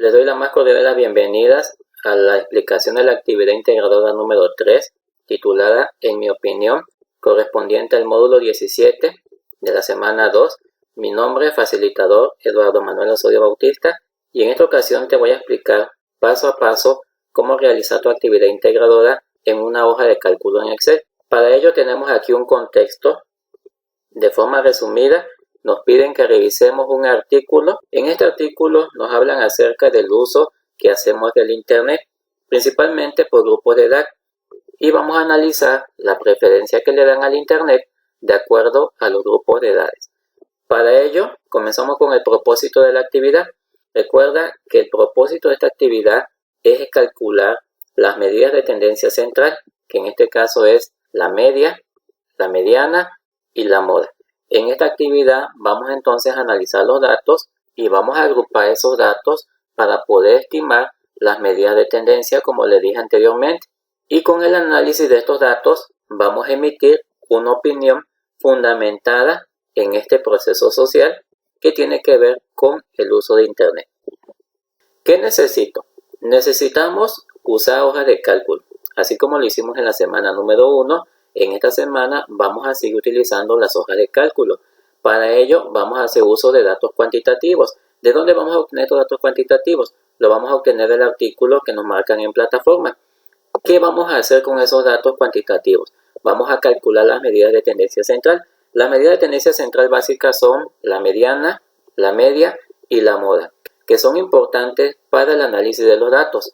Les doy la más cordial de las bienvenidas a la explicación de la actividad integradora número 3, titulada En mi opinión, correspondiente al módulo 17 de la semana 2. Mi nombre es facilitador Eduardo Manuel Osorio Bautista y en esta ocasión te voy a explicar paso a paso cómo realizar tu actividad integradora en una hoja de cálculo en Excel. Para ello tenemos aquí un contexto. De forma resumida, nos piden que revisemos un artículo. En este artículo nos hablan acerca del uso que hacemos del Internet, principalmente por grupos de edad, y vamos a analizar la preferencia que le dan al Internet de acuerdo a los grupos de edades. Para ello, comenzamos con el propósito de la actividad. Recuerda que el propósito de esta actividad es calcular las medidas de tendencia central, que en este caso es la media, la mediana y la moda. En esta actividad vamos entonces a analizar los datos y vamos a agrupar esos datos para poder estimar las medidas de tendencia, como les dije anteriormente. Y con el análisis de estos datos vamos a emitir una opinión fundamentada en este proceso social que tiene que ver con el uso de Internet. ¿Qué necesito? Necesitamos usar hojas de cálculo, así como lo hicimos en la semana número 1. En esta semana vamos a seguir utilizando las hojas de cálculo. Para ello vamos a hacer uso de datos cuantitativos. ¿De dónde vamos a obtener estos datos cuantitativos? Lo vamos a obtener del artículo que nos marcan en plataforma. ¿Qué vamos a hacer con esos datos cuantitativos? Vamos a calcular las medidas de tendencia central. Las medidas de tendencia central básicas son la mediana, la media y la moda, que son importantes para el análisis de los datos.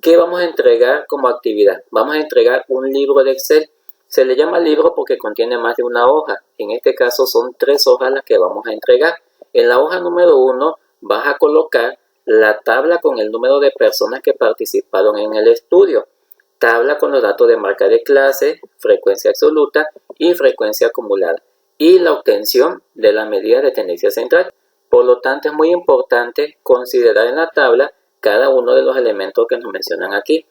¿Qué vamos a entregar como actividad? Vamos a entregar un libro de Excel. Se le llama libro porque contiene más de una hoja. En este caso son 3 hojas las que vamos a entregar. En la hoja número 1 vas a colocar la tabla con el número de personas que participaron en el estudio. Tabla con los datos de marca de clase, frecuencia absoluta y frecuencia acumulada. Y la obtención de la medida de tendencia central. Por lo tanto, es muy importante considerar en la tabla cada uno de los elementos que nos mencionan aquí.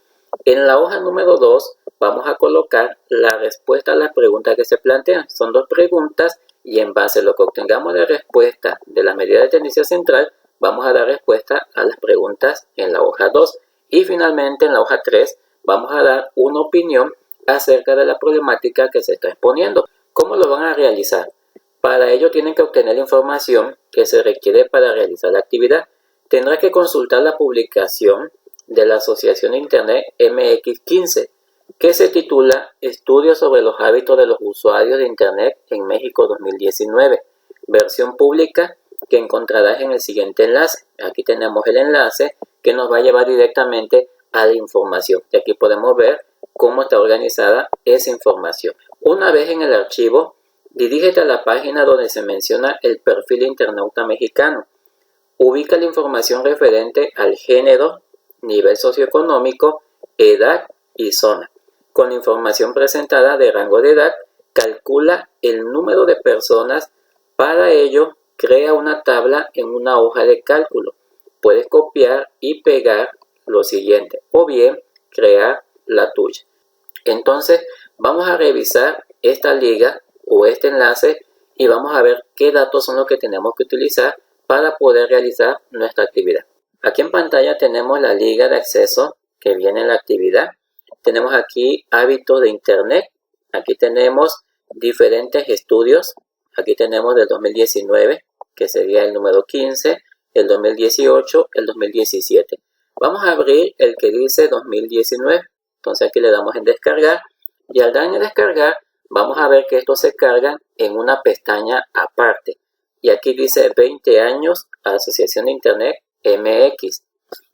En la hoja número 2 vamos a colocar la respuesta a las preguntas que se plantean. Son 2 preguntas y en base a lo que obtengamos de respuesta de la medida de tendencia central, vamos a dar respuesta a las preguntas en la hoja 2. Y finalmente en la hoja 3 vamos a dar una opinión acerca de la problemática que se está exponiendo. ¿Cómo lo van a realizar? Para ello tienen que obtener la información que se requiere para realizar la actividad. Tendrá que consultar la publicación de la Asociación de Internet MX15, que se titula Estudios sobre los hábitos de los usuarios de Internet en México 2019, versión pública que encontrarás en el siguiente enlace. Aquí tenemos el enlace que nos va a llevar directamente a la información. Y aquí podemos ver cómo está organizada esa información. Una vez en el archivo, dirígete a la página donde se menciona el perfil internauta mexicano. Ubica la información referente al género, nivel socioeconómico, edad y zona. Con la información presentada de rango de edad, calcula el número de personas. Para ello, crea una tabla en una hoja de cálculo. Puedes copiar y pegar lo siguiente, o bien crear la tuya. Entonces, vamos a revisar esta liga o este enlace y vamos a ver qué datos son los que tenemos que utilizar para poder realizar nuestra actividad. Aquí en pantalla tenemos la liga de acceso que viene en la actividad. Tenemos aquí hábitos de Internet. Aquí tenemos diferentes estudios. Aquí tenemos del 2019, que sería el número 15, el 2018, el 2017. Vamos a abrir el que dice 2019. Entonces aquí le damos en descargar y al dar en descargar vamos a ver que estos se cargan en una pestaña aparte. Y aquí dice 20 años Asociación de Internet MX.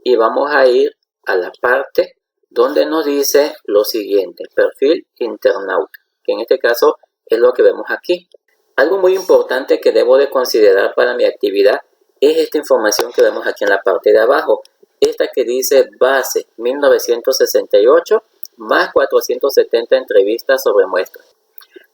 Y vamos a ir a la parte donde nos dice lo siguiente, perfil internauta, que en este caso es lo que vemos aquí. Algo muy importante que debo de considerar para mi actividad es esta información que vemos aquí en la parte de abajo. Esta que dice base 1968 más 470 entrevistas sobre muestras.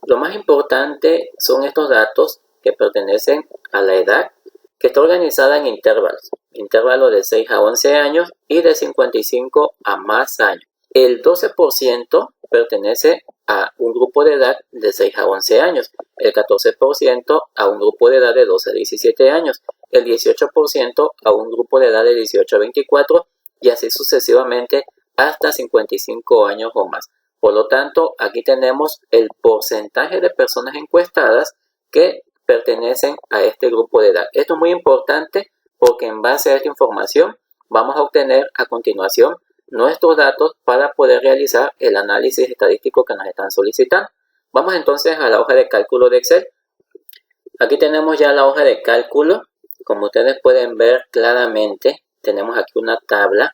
Lo más importante son estos datos que pertenecen a la edad, que está organizada en intervalos de 6 a 11 años y de 55 a más años. El 12% pertenece a un grupo de edad de 6 a 11 años, el 14% a un grupo de edad de 12 a 17 años, el 18% a un grupo de edad de 18 a 24 y así sucesivamente hasta 55 años o más. Por lo tanto, aquí tenemos el porcentaje de personas encuestadas que pertenecen a este grupo de edad. Esto es muy importante porque en base a esta información vamos a obtener a continuación nuestros datos para poder realizar el análisis estadístico que nos están solicitando. Vamos entonces a la hoja de cálculo de Excel. Aquí tenemos ya la hoja de cálculo. Como ustedes pueden ver claramente, tenemos aquí una tabla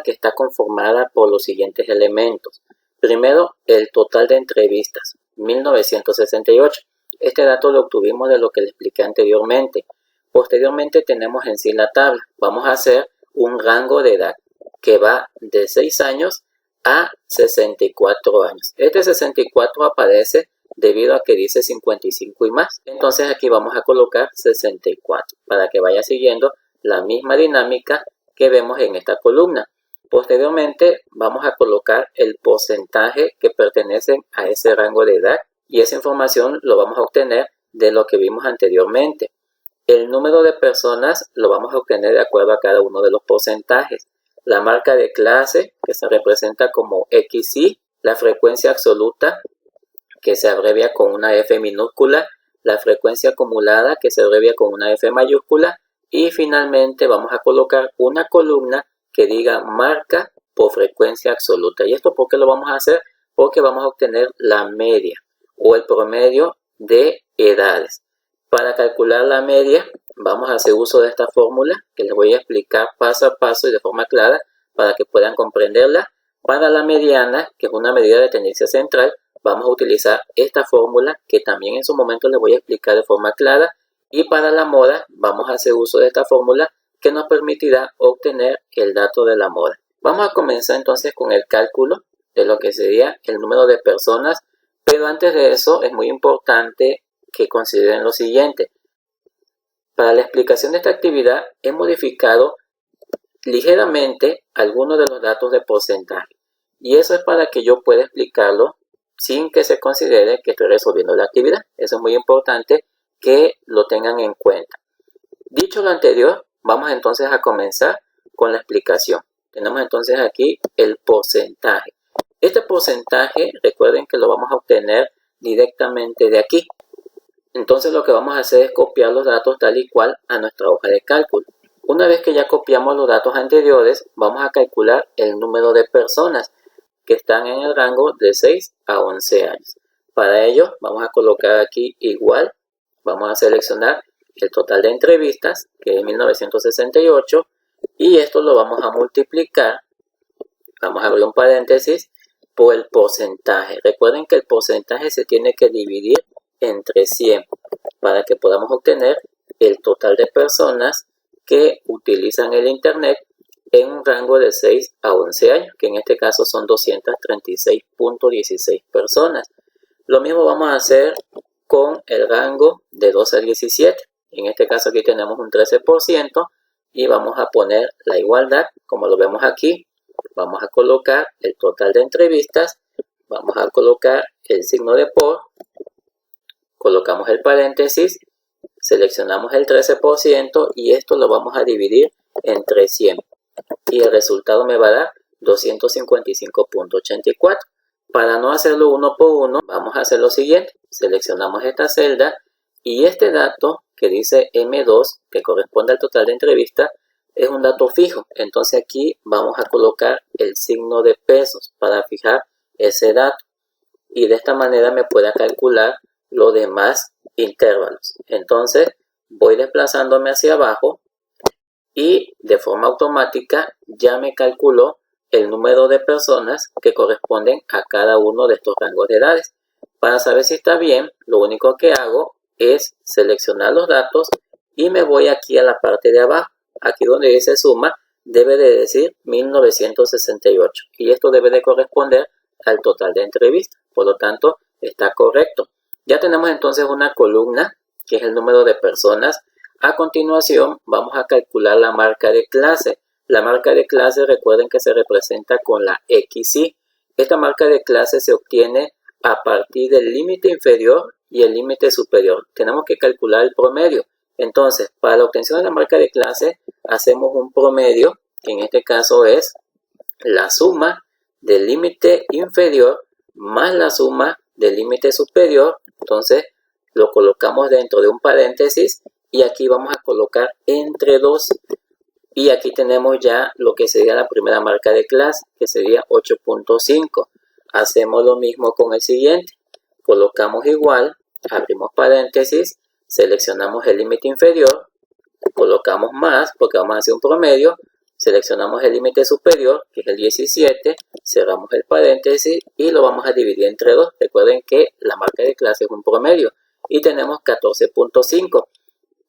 que está conformada por los siguientes elementos. Primero, el total de entrevistas, 1968. Este dato lo obtuvimos de lo que les expliqué anteriormente. Posteriormente tenemos en sí la tabla. Vamos a hacer un rango de edad que va de 6 años a 64 años. Este 64 aparece debido a que dice 55 y más. Entonces aquí vamos a colocar 64 para que vaya siguiendo la misma dinámica que vemos en esta columna. Posteriormente vamos a colocar el porcentaje que pertenecen a ese rango de edad y esa información lo vamos a obtener de lo que vimos anteriormente. El número de personas lo vamos a obtener de acuerdo a cada uno de los porcentajes. La marca de clase, que se representa como XY, la frecuencia absoluta, que se abrevia con una F minúscula, la frecuencia acumulada, que se abrevia con una F mayúscula, y finalmente vamos a colocar una columna que diga marca por frecuencia absoluta. ¿Y esto por qué lo vamos a hacer? Porque vamos a obtener la media o el promedio de edades. Para calcular la media vamos a hacer uso de esta fórmula que les voy a explicar paso a paso y de forma clara para que puedan comprenderla. Para la mediana, que es una medida de tendencia central, vamos a utilizar esta fórmula que también en su momento les voy a explicar de forma clara. Y para la moda vamos a hacer uso de esta fórmula que nos permitirá obtener el dato de la moda. Vamos a comenzar entonces con el cálculo de lo que sería el número de personas, pero antes de eso es muy importante que consideren lo siguiente. Para la explicación de esta actividad he modificado ligeramente algunos de los datos de porcentaje y eso es para que yo pueda explicarlo sin que se considere que estoy resolviendo la actividad. Eso es muy importante que lo tengan en cuenta. Dicho lo anterior, vamos entonces a comenzar con la explicación. Tenemos entonces aquí el porcentaje. Este porcentaje, recuerden que lo vamos a obtener directamente de aquí. Entonces lo que vamos a hacer es copiar los datos tal y cual a nuestra hoja de cálculo. Una vez que ya copiamos los datos anteriores, vamos a calcular el número de personas que están en el rango de 6 a 11 años. Para ello, vamos a colocar aquí igual. Vamos a seleccionar el total de entrevistas, que es 1968, y esto lo vamos a multiplicar, vamos a abrir un paréntesis, por el porcentaje. Recuerden que el porcentaje se tiene que dividir entre 100 para que podamos obtener el total de personas que utilizan el internet en un rango de 6 a 11 años, que en este caso son 236.16 personas. Lo mismo vamos a hacer con el rango de 12 a 17. En este caso aquí tenemos un 13% y vamos a poner la igualdad, como lo vemos aquí. Vamos a colocar el total de entrevistas, vamos a colocar el signo de por, colocamos el paréntesis, seleccionamos el 13% y esto lo vamos a dividir entre 100 y el resultado me va a dar 255.84. Para no hacerlo uno por uno, vamos a hacer lo siguiente. Seleccionamos esta celda y este dato que dice M2, que corresponde al total de entrevistas, es un dato fijo. Entonces aquí vamos a colocar el signo de pesos para fijar ese dato. Y de esta manera me pueda calcular los demás intervalos. Entonces voy desplazándome hacia abajo y de forma automática ya me calculó el número de personas que corresponden a cada uno de estos rangos de edades. Para saber si está bien, lo único que hago es seleccionar los datos y me voy aquí a la parte de abajo. Aquí donde dice suma, debe de decir 1968 y esto debe de corresponder al total de entrevistas. Por lo tanto, está correcto. Ya tenemos entonces una columna que es el número de personas. A continuación, vamos a calcular la marca de clase. La marca de clase, recuerden que se representa con la XY. Esta marca de clase se obtiene a partir del límite inferior y el límite superior. Tenemos que calcular el promedio. Entonces, para la obtención de la marca de clase, hacemos un promedio, que en este caso es la suma del límite inferior más la suma del límite superior. Entonces, lo colocamos dentro de un paréntesis y aquí vamos a colocar entre 2. Y aquí tenemos ya lo que sería la primera marca de clase, que sería 8.5. Hacemos lo mismo con el siguiente. Colocamos igual, abrimos paréntesis, seleccionamos el límite inferior, colocamos más porque vamos a hacer un promedio, seleccionamos el límite superior, que es el 17, cerramos el paréntesis y lo vamos a dividir entre 2. Recuerden que la marca de clase es un promedio y tenemos 14.5.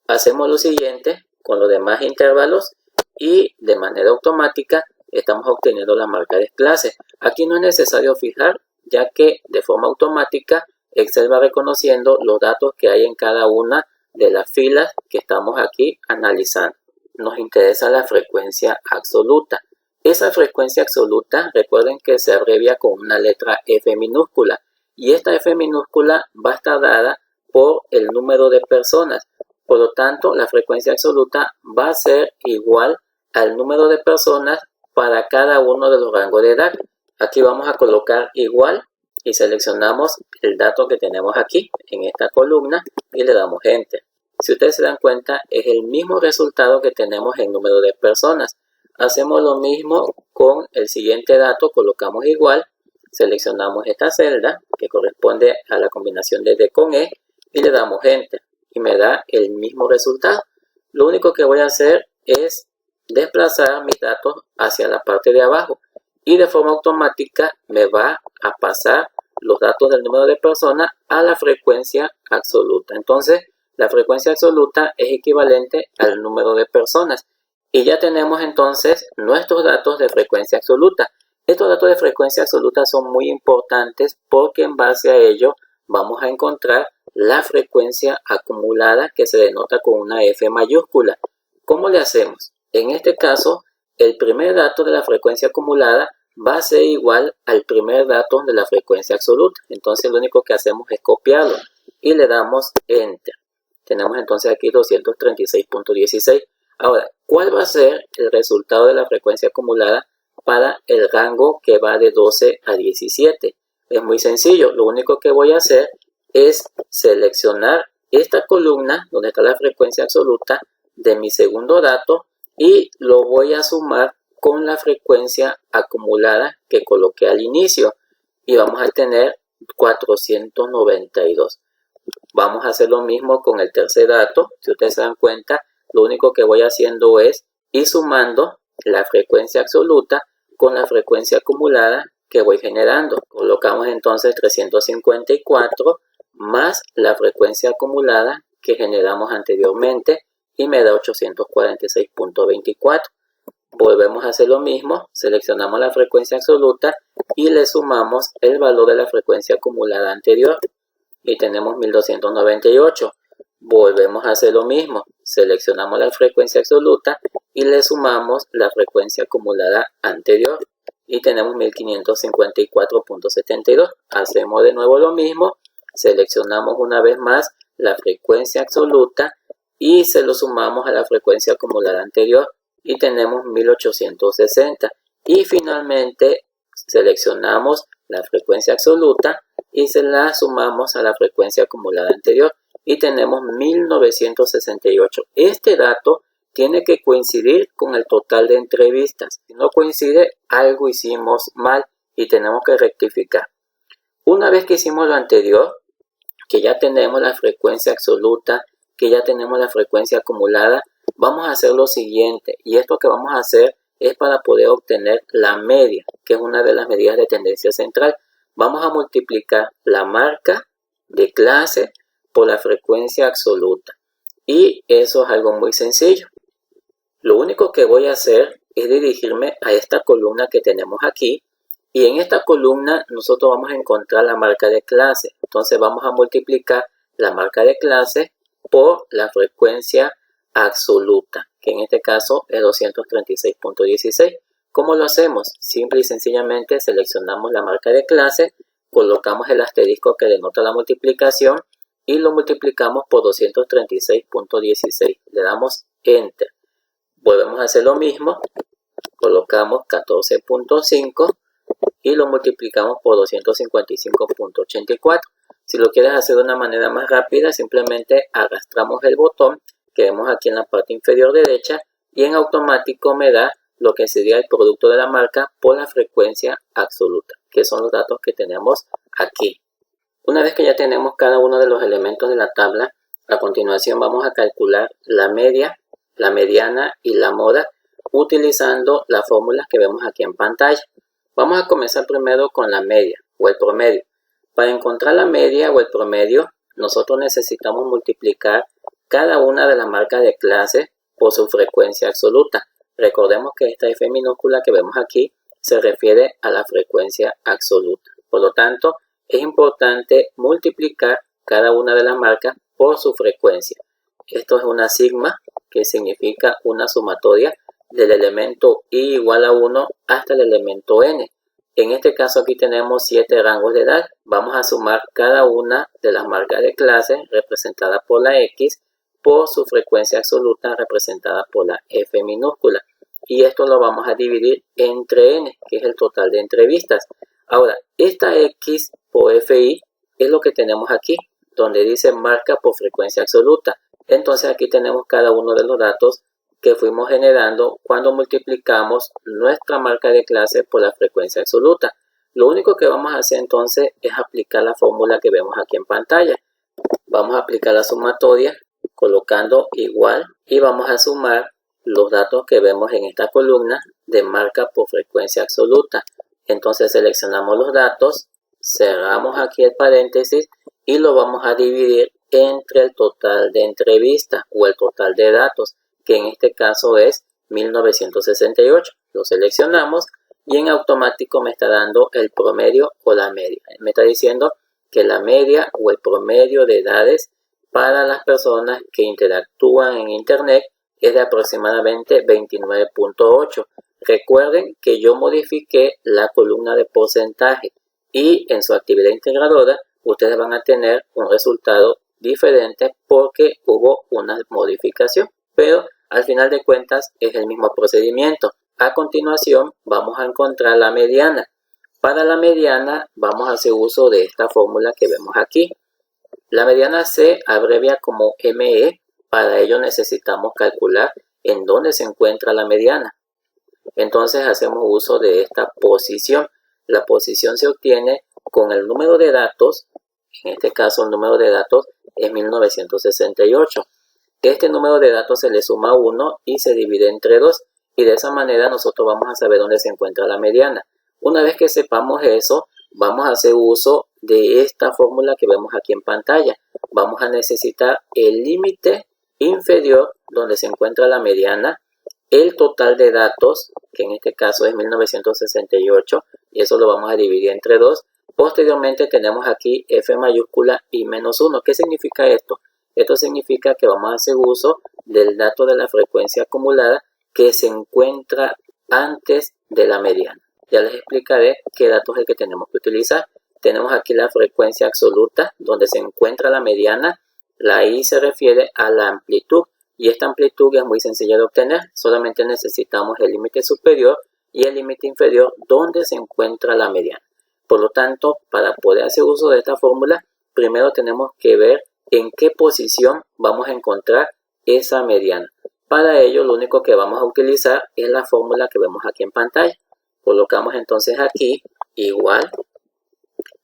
Hacemos lo siguiente con los demás intervalos y de manera automática estamos obteniendo la marca de clase. Aquí no es necesario fijar, ya que de forma automática Excel va reconociendo los datos que hay en cada una de las filas que estamos aquí analizando. Nos interesa la frecuencia absoluta. Esa frecuencia absoluta, recuerden que se abrevia con una letra F minúscula y esta F minúscula va a estar dada por el número de personas. Por lo tanto, la frecuencia absoluta va a ser igual al número de personas para cada uno de los rangos de edad. Aquí vamos a colocar igual y seleccionamos el dato que tenemos aquí en esta columna y le damos Enter. Si ustedes se dan cuenta, es el mismo resultado que tenemos en número de personas. Hacemos lo mismo con el siguiente dato, colocamos igual, seleccionamos esta celda que corresponde a la combinación de D con E y le damos Enter y me da el mismo resultado. Lo único que voy a hacer es desplazar mis datos hacia la parte de abajo y de forma automática me va a pasar los datos del número de personas a la frecuencia absoluta. Entonces, la frecuencia absoluta es equivalente al número de personas y ya tenemos entonces nuestros datos de frecuencia absoluta. Estos datos de frecuencia absoluta son muy importantes porque en base a ello vamos a encontrar la frecuencia acumulada que se denota con una F mayúscula. ¿Cómo le hacemos? En este caso, el primer dato de la frecuencia acumulada va a ser igual al primer dato de la frecuencia absoluta. Entonces lo único que hacemos es copiarlo y le damos Enter. Tenemos entonces aquí 236.16. Ahora, ¿cuál va a ser el resultado de la frecuencia acumulada para el rango que va de 12 a 17? Es muy sencillo. Lo único que voy a hacer es seleccionar esta columna donde está la frecuencia absoluta de mi segundo dato y lo voy a sumar con la frecuencia acumulada que coloqué al inicio y vamos a tener 492. Vamos a hacer lo mismo con el tercer dato. Si ustedes se dan cuenta, lo único que voy haciendo es ir sumando la frecuencia absoluta con la frecuencia acumulada que voy generando. Colocamos entonces 354 más la frecuencia acumulada que generamos anteriormente y me da 846.24. Volvemos a hacer lo mismo, seleccionamos la frecuencia absoluta y le sumamos el valor de la frecuencia acumulada anterior y tenemos 1298. Volvemos a hacer lo mismo, seleccionamos la frecuencia absoluta y le sumamos la frecuencia acumulada anterior y tenemos 1554.72. Hacemos de nuevo lo mismo, seleccionamos una vez más la frecuencia absoluta y se lo sumamos a la frecuencia acumulada anterior y tenemos 1860. Y finalmente seleccionamos la frecuencia absoluta y se la sumamos a la frecuencia acumulada anterior y tenemos 1968. Este dato tiene que coincidir con el total de entrevistas. Si no coincide, algo hicimos mal y tenemos que rectificar. Una vez que hicimos lo anterior, que ya tenemos la frecuencia absoluta, que ya tenemos la frecuencia acumulada, vamos a hacer lo siguiente, y esto que vamos a hacer es para poder obtener la media, que es una de las medidas de tendencia central. Vamos a multiplicar la marca de clase por la frecuencia absoluta, y eso es algo muy sencillo. Lo único que voy a hacer es dirigirme a esta columna que tenemos aquí, y en esta columna nosotros vamos a encontrar la marca de clase. Entonces vamos a multiplicar la marca de clase por la frecuencia absoluta, que en este caso es 236.16. ¿Cómo lo hacemos? Simple y sencillamente seleccionamos la marca de clase, colocamos el asterisco que denota la multiplicación y lo multiplicamos por 236.16. Le damos Enter. Volvemos a hacer lo mismo, colocamos 14.5 y lo multiplicamos por 255.84. Si lo quieres hacer de una manera más rápida, simplemente arrastramos el botón que vemos aquí en la parte inferior derecha y en automático me da lo que sería el producto de la marca por la frecuencia absoluta, que son los datos que tenemos aquí. Una vez que ya tenemos cada uno de los elementos de la tabla, a continuación vamos a calcular la media, la mediana y la moda utilizando las fórmulas que vemos aquí en pantalla. Vamos a comenzar primero con la media o el promedio. Para encontrar la media o el promedio, nosotros necesitamos multiplicar cada una de las marcas de clase por su frecuencia absoluta. Recordemos que esta F minúscula que vemos aquí se refiere a la frecuencia absoluta. Por lo tanto, es importante multiplicar cada una de las marcas por su frecuencia. Esto es una sigma, que significa una sumatoria del elemento i igual a 1 hasta el elemento n. En este caso aquí tenemos 7 rangos de edad. Vamos a sumar cada una de las marcas de clase representadas por la X por su frecuencia absoluta representada por la F minúscula. Y esto lo vamos a dividir entre n, que es el total de entrevistas. Ahora, esta X por FI es lo que tenemos aquí, donde dice marca por frecuencia absoluta. Entonces aquí tenemos cada uno de los datos que fuimos generando cuando multiplicamos nuestra marca de clase por la frecuencia absoluta. Lo único que vamos a hacer entonces es aplicar la fórmula que vemos aquí en pantalla. Vamos a aplicar la sumatoria colocando igual y vamos a sumar los datos que vemos en esta columna de marca por frecuencia absoluta. Entonces seleccionamos los datos, cerramos aquí el paréntesis y lo vamos a dividir entre el total de entrevistas o el total de datos, que en este caso es 1968. Lo seleccionamos y en automático me está dando el promedio o la media. Me está diciendo que la media o el promedio de edades para las personas que interactúan en Internet es de aproximadamente 29.8. Recuerden que yo modifiqué la columna de porcentaje y en su actividad integradora ustedes van a tener un resultado diferente porque hubo una modificación, pero al final de cuentas es el mismo procedimiento. A continuación vamos a encontrar la mediana. Para la mediana vamos a hacer uso de esta fórmula que vemos aquí. La mediana se abrevia como ME. Para ello necesitamos calcular en dónde se encuentra la mediana. Entonces hacemos uso de esta posición. La posición se obtiene con el número de datos. En este caso el número de datos es 1968. Este número de datos se le suma 1 y se divide entre 2. Y de esa manera nosotros vamos a saber dónde se encuentra la mediana. Una vez que sepamos eso, vamos a hacer uso de esta fórmula que vemos aquí en pantalla. Vamos a necesitar el límite inferior donde se encuentra la mediana, el total de datos, que en este caso es 1968, y eso lo vamos a dividir entre 2. Posteriormente tenemos aquí F mayúscula y menos 1. ¿Qué significa esto? Esto significa que vamos a hacer uso del dato de la frecuencia acumulada que se encuentra antes de la mediana. Ya les explicaré qué datos es el que tenemos que utilizar. Tenemos aquí la frecuencia absoluta, donde se encuentra la mediana. La I se refiere a la amplitud, y esta amplitud es muy sencilla de obtener. Solamente necesitamos el límite superior y el límite inferior, donde se encuentra la mediana. Por lo tanto, para poder hacer uso de esta fórmula, primero tenemos que ver en qué posición vamos a encontrar esa mediana. Para ello, lo único que vamos a utilizar es la fórmula que vemos aquí en pantalla. Colocamos entonces aquí igual,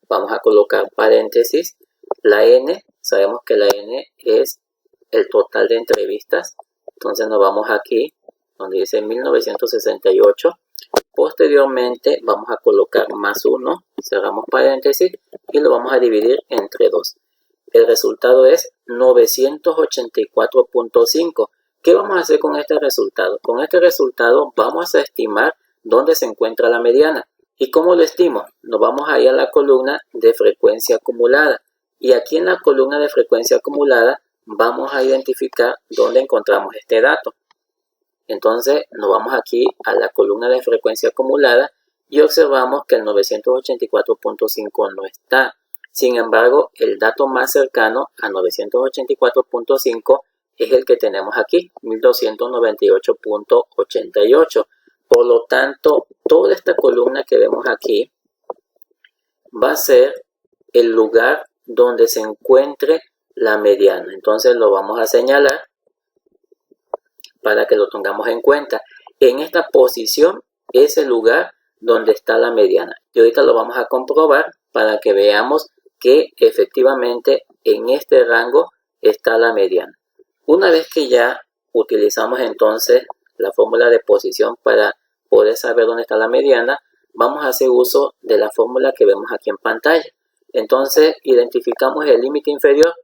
vamos a colocar paréntesis, la n, sabemos que la n es el total de entrevistas, entonces nos vamos aquí donde dice 1968, posteriormente vamos a colocar más 1, cerramos paréntesis y lo vamos a dividir entre 2. El resultado es 984.5. ¿Qué vamos a hacer con este resultado? Con este resultado vamos a estimar dónde se encuentra la mediana. ¿Y cómo lo estimo? Nos vamos a ir a la columna de frecuencia acumulada. Y aquí en la columna de frecuencia acumulada vamos a identificar dónde encontramos este dato. Entonces nos vamos aquí a la columna de frecuencia acumulada y observamos que el 984.5 no está. Sin embargo, el dato más cercano a 984.5 es el que tenemos aquí, 1298.88. Por lo tanto, toda esta columna que vemos aquí va a ser el lugar donde se encuentre la mediana. Entonces lo vamos a señalar para que lo tengamos en cuenta. En esta posición es el lugar donde está la mediana. Y ahorita lo vamos a comprobar para que veamos que efectivamente en este rango está la mediana. Una vez que ya utilizamos entonces la fórmula de posición para poder saber dónde está la mediana, vamos a hacer uso de la fórmula que vemos aquí en pantalla. Entonces identificamos el límite inferior.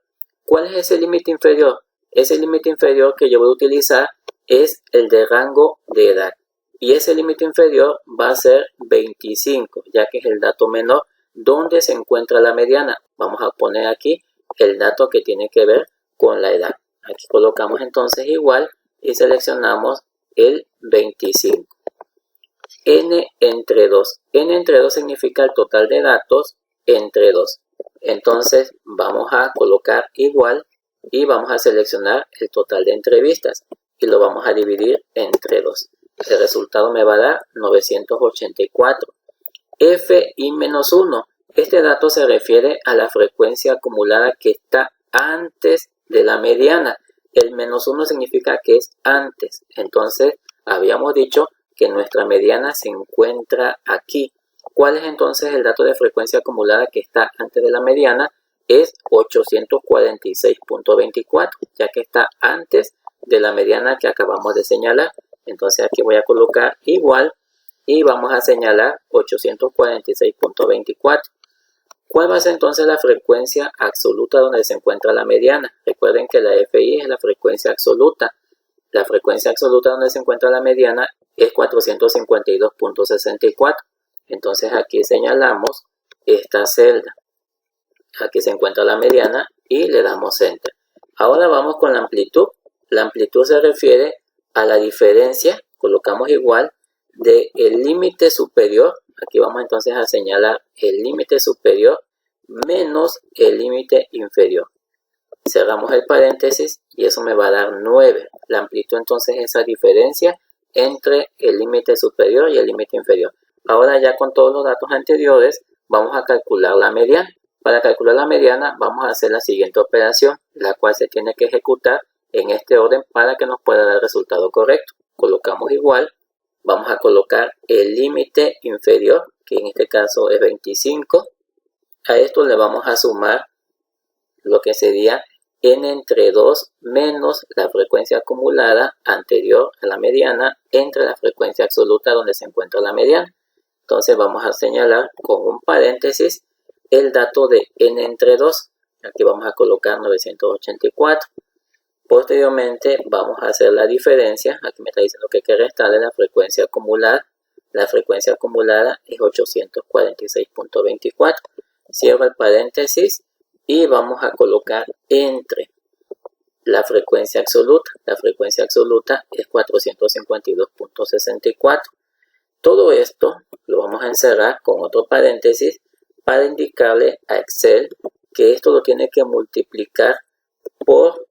¿Cuál es ese límite inferior? Ese límite inferior que yo voy a utilizar es el de rango de edad. Y ese límite inferior va a ser 25, ya que es el dato menor donde se encuentra la mediana. Vamos a poner aquí el dato que tiene que ver con la edad. Aquí colocamos entonces igual y seleccionamos el 25. N entre 2. N entre 2 significa el total de datos entre 2. Entonces vamos a colocar igual y vamos a seleccionar el total de entrevistas y lo vamos a dividir entre 2. El resultado me va a dar 984. F y menos 1. Este dato se refiere a la frecuencia acumulada que está antes de la mediana. El menos 1 significa que es antes. Entonces habíamos dicho que nuestra mediana se encuentra aquí. ¿Cuál es entonces el dato de frecuencia acumulada que está antes de la mediana? Es 846.24, ya que está antes de la mediana que acabamos de señalar. Entonces aquí voy a colocar igual y vamos a señalar 846.24. ¿Cuál va a ser entonces la frecuencia absoluta donde se encuentra la mediana? Recuerden que la FI es la frecuencia absoluta. La frecuencia absoluta donde se encuentra la mediana es 452.64. Entonces aquí señalamos esta celda. Aquí se encuentra la mediana y le damos Enter. Ahora vamos con la amplitud. La amplitud se refiere a la diferencia, colocamos igual, del límite superior. Aquí vamos entonces a señalar el límite superior menos el límite inferior. Cerramos el paréntesis y eso me va a dar 9. La amplitud entonces es esa diferencia entre el límite superior y el límite inferior. Ahora ya con todos los datos anteriores vamos a calcular la mediana. Para calcular la mediana vamos a hacer la siguiente operación, la cual se tiene que ejecutar en este orden para que nos pueda dar el resultado correcto. Colocamos igual, vamos a colocar el límite inferior, que en este caso es 25. A esto le vamos a sumar lo que sería n entre 2 menos la frecuencia acumulada anterior a la mediana entre la frecuencia absoluta donde se encuentra la mediana. Entonces vamos a señalar con un paréntesis el dato de n entre 2. Aquí vamos a colocar 984. Posteriormente vamos a hacer la diferencia. Aquí me está diciendo que hay que restarle la frecuencia acumulada. La frecuencia acumulada es 846.24. Cierro el paréntesis y vamos a colocar entre la frecuencia absoluta. La frecuencia absoluta es 452.64. Todo esto lo vamos a encerrar con otro paréntesis para indicarle a Excel que esto lo tiene que multiplicar por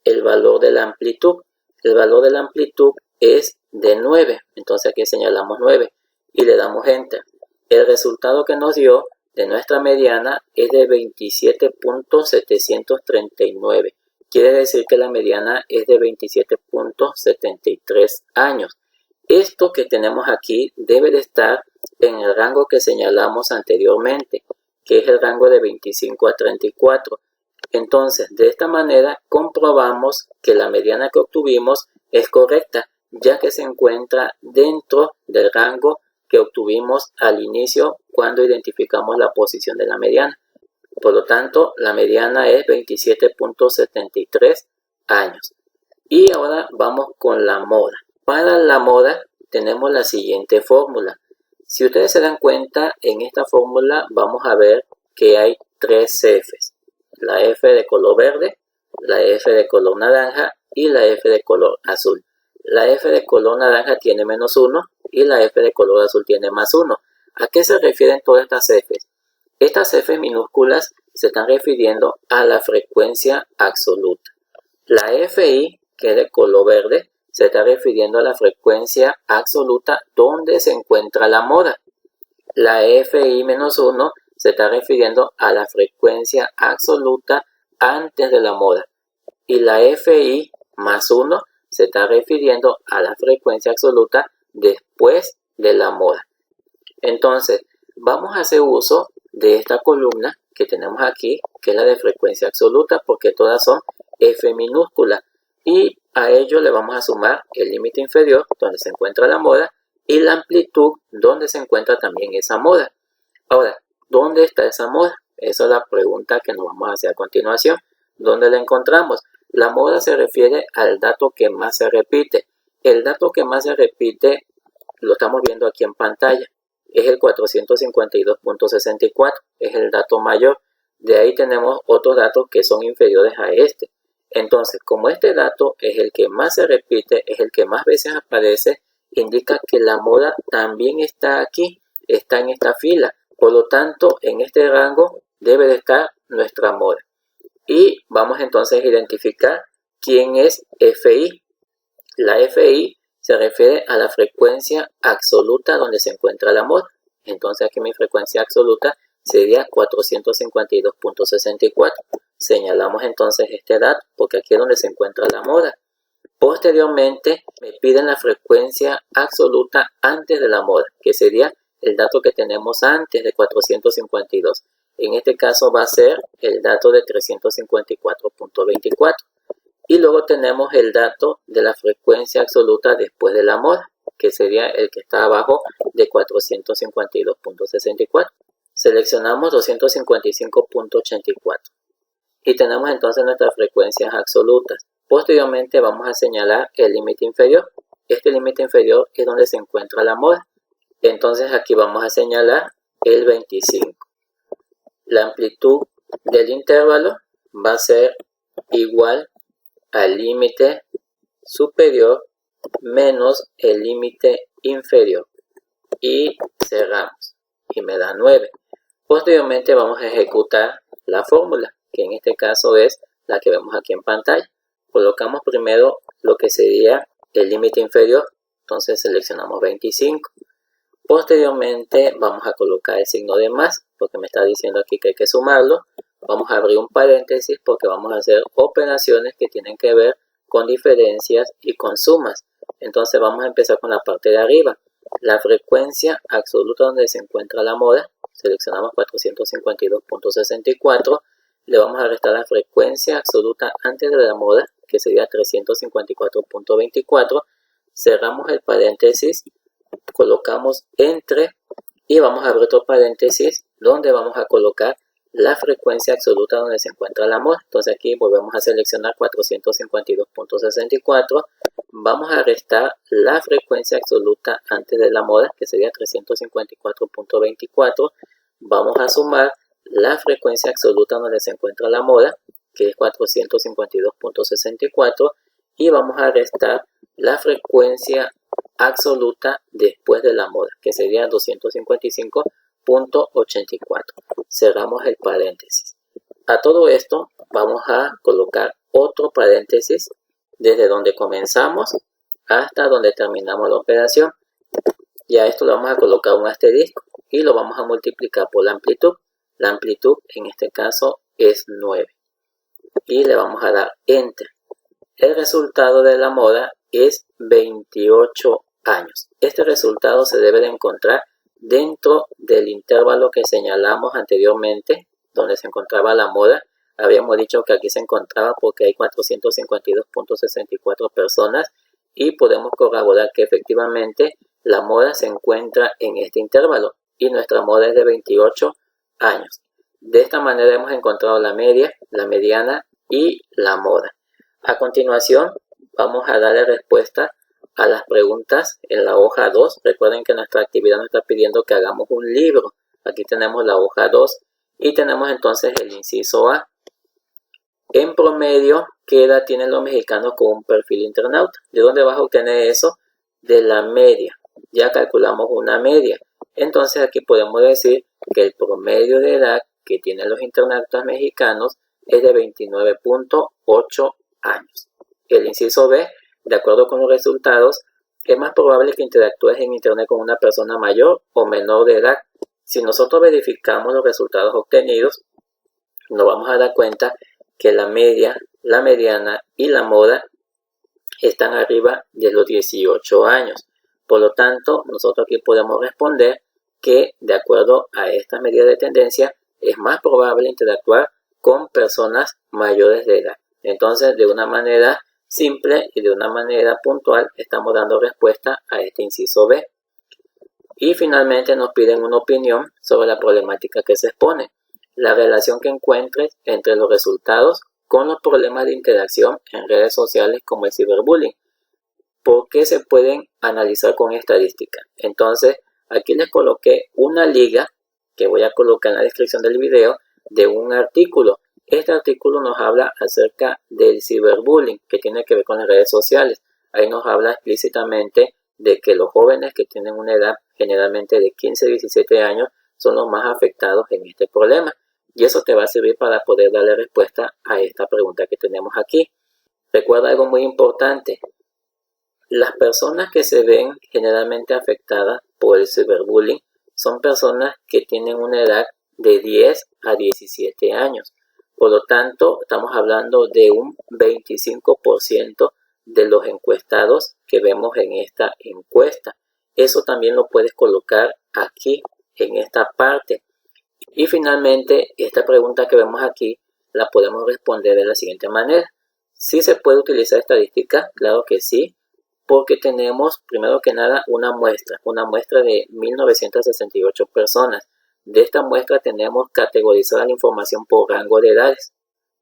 el valor de la amplitud. El valor de la amplitud es de 9. Entonces aquí señalamos 9 y le damos Enter. El resultado que nos dio de nuestra mediana es de 27.739. Quiere decir que la mediana es de 27.73 años. Esto que tenemos aquí debe de estar en el rango que señalamos anteriormente, que es el rango de 25 a 34. Entonces, de esta manera comprobamos que la mediana que obtuvimos es correcta, ya que se encuentra dentro del rango que obtuvimos al inicio cuando identificamos la posición de la mediana. Por lo tanto, la mediana es 27.73 años. Y ahora vamos con la moda. Para la moda tenemos la siguiente fórmula. Si ustedes se dan cuenta, en esta fórmula vamos a ver que hay tres Fs. La F de color verde, la F de color naranja y la F de color azul. La F de color naranja tiene -1 y la F de color azul tiene +1. ¿A qué se refieren todas estas Fs? Estas Fs minúsculas se están refiriendo a la frecuencia absoluta. La Fi, que es de color verde, se está refiriendo a la frecuencia absoluta donde se encuentra la moda. La Fi-1 se está refiriendo a la frecuencia absoluta antes de la moda. Y la Fi+1 se está refiriendo a la frecuencia absoluta después de la moda. Entonces, vamos a hacer uso de esta columna que tenemos aquí, que es la de frecuencia absoluta, porque todas son F minúsculas. Y a ello le vamos a sumar el límite inferior, donde se encuentra la moda, y la amplitud, donde se encuentra también esa moda. Ahora, ¿dónde está esa moda? Esa es la pregunta que nos vamos a hacer a continuación. ¿Dónde la encontramos? La moda se refiere al dato que más se repite. El dato que más se repite lo estamos viendo aquí en pantalla. Es el 452.64, es el dato mayor. De ahí tenemos otros datos que son inferiores a este. Entonces, como este dato es el que más se repite, es el que más veces aparece, indica que la moda también está aquí, está en esta fila. Por lo tanto, en este rango debe de estar nuestra moda. Y vamos entonces a identificar quién es Fi. La Fi se refiere a la frecuencia absoluta donde se encuentra la moda. Entonces aquí mi frecuencia absoluta sería 452.64. Señalamos entonces este dato porque aquí es donde se encuentra la moda. Posteriormente me piden la frecuencia absoluta antes de la moda, que sería el dato que tenemos antes de 452. En este caso va a ser el dato de 354.24. Y luego tenemos el dato de la frecuencia absoluta después de la moda, que sería el que está abajo de 452.64. Seleccionamos 255.84. Y tenemos entonces nuestras frecuencias absolutas. Posteriormente vamos a señalar el límite inferior. Este límite inferior es donde se encuentra la moda. Entonces aquí vamos a señalar el 25. La amplitud del intervalo va a ser igual al límite superior menos el límite inferior. Y cerramos. Y me da 9. Posteriormente vamos a ejecutar la fórmula, que en este caso es la que vemos aquí en pantalla. Colocamos primero lo que sería el límite inferior, entonces seleccionamos 25. Posteriormente vamos a colocar el signo de más, porque me está diciendo aquí que hay que sumarlo. Vamos a abrir un paréntesis porque vamos a hacer operaciones que tienen que ver con diferencias y con sumas. Entonces vamos a empezar con la parte de arriba. La frecuencia absoluta donde se encuentra la moda, seleccionamos 452.64, le vamos a restar la frecuencia absoluta antes de la moda, que sería 354.24, cerramos el paréntesis, colocamos entre y vamos a abrir otro paréntesis donde vamos a colocar la frecuencia absoluta donde se encuentra la moda. Entonces aquí volvemos a seleccionar 452.64, vamos a restar la frecuencia absoluta antes de la moda, que sería 354.24, vamos a sumar la frecuencia absoluta donde se encuentra la moda, que es 452.64, y vamos a restar la frecuencia absoluta después de la moda, que sería 255.84. Cerramos el paréntesis. A todo esto vamos a colocar otro paréntesis desde donde comenzamos hasta donde terminamos la operación. Y a esto le vamos a colocar un asterisco y lo vamos a multiplicar por la amplitud. La amplitud en este caso es 9. Y le vamos a dar Enter. El resultado de la moda es 28 años. Este resultado se debe de encontrar dentro del intervalo que señalamos anteriormente, donde se encontraba la moda. Habíamos dicho que aquí se encontraba porque hay 452.64 personas y podemos corroborar que efectivamente la moda se encuentra en este intervalo y nuestra moda es de 28 años. De esta manera hemos encontrado la media, la mediana y la moda. A continuación vamos a darle respuesta a las preguntas en la hoja 2. Recuerden que nuestra actividad nos está pidiendo que hagamos un libro. Aquí tenemos la hoja 2 y tenemos entonces el inciso A. En promedio, ¿qué edad tienen los mexicanos con un perfil internauta? ¿De dónde vas a obtener eso? De la media. Ya calculamos una media. Entonces aquí podemos decir que el promedio de edad que tienen los internautas mexicanos es de 29.8 años. El inciso B, de acuerdo con los resultados, es más probable que interactúes en internet con una persona mayor o menor de edad. Si nosotros verificamos los resultados obtenidos, nos vamos a dar cuenta que la media, la mediana y la moda están arriba de los 18 años. Por lo tanto, nosotros aquí podemos responder que de acuerdo a estas medidas de tendencia es más probable interactuar con personas mayores de edad. Entonces, de una manera simple y de una manera puntual estamos dando respuesta a este inciso B. Y finalmente nos piden una opinión sobre la problemática que se expone, la relación que encuentres entre los resultados con los problemas de interacción en redes sociales como el ciberbullying. ¿Por qué se pueden analizar con estadística? Entonces, aquí les coloqué una liga que voy a colocar en la descripción del video de un artículo. Este artículo nos habla acerca del ciberbullying que tiene que ver con las redes sociales. Ahí nos habla explícitamente de que los jóvenes que tienen una edad generalmente de 15 a 17 años son los más afectados en este problema. Y eso te va a servir para poder darle respuesta a esta pregunta que tenemos aquí. Recuerda algo muy importante. Las personas que se ven generalmente afectadas por el ciberbullying son personas que tienen una edad de 10 a 17 años. Por lo tanto, estamos hablando de un 25% de los encuestados que vemos en esta encuesta. Eso también lo puedes colocar aquí, en esta parte. Y finalmente, esta pregunta que vemos aquí la podemos responder de la siguiente manera. ¿Sí se puede utilizar estadística? Claro que sí, porque tenemos primero que nada una muestra de 1968 personas. De esta muestra tenemos categorizada la información por rango de edades,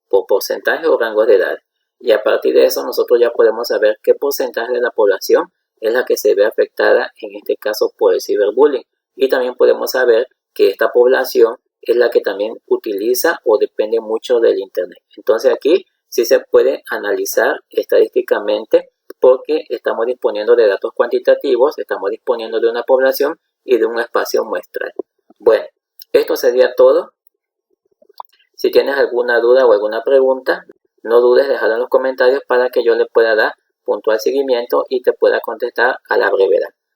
por porcentaje o rangos de edades. Y a partir de eso nosotros ya podemos saber qué porcentaje de la población es la que se ve afectada, en este caso por el ciberbullying. Y también podemos saber que esta población es la que también utiliza o depende mucho del internet. Entonces aquí sí se puede analizar estadísticamente porque estamos disponiendo de datos cuantitativos, estamos disponiendo de una población y de un espacio muestral. Bueno, esto sería todo. Si tienes alguna duda o alguna pregunta, no dudes en dejarlo en los comentarios para que yo le pueda dar puntual seguimiento y te pueda contestar a la brevedad.